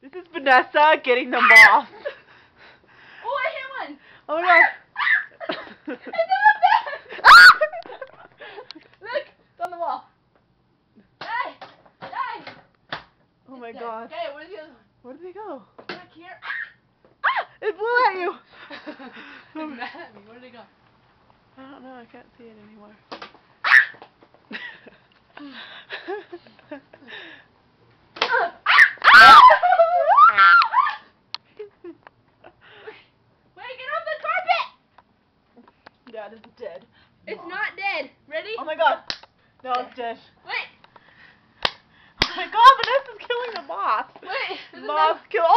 This is Vanessa getting the moth. Oh, I hit one. Oh no. It's in the bed. Look, it's on the wall. Hey, hey. Oh my god. Okay, where's the other one? Where did they go? Back here. Ah! It blew at you. It's mad at me. Where did it go? I don't know. I can't see it anymore. Wait, get off the carpet! Dad is dead. It's not dead. Ready? Oh my god. No, it's dead. Wait. Oh my god, Vanessa's killing the moth. Wait. Moth kill.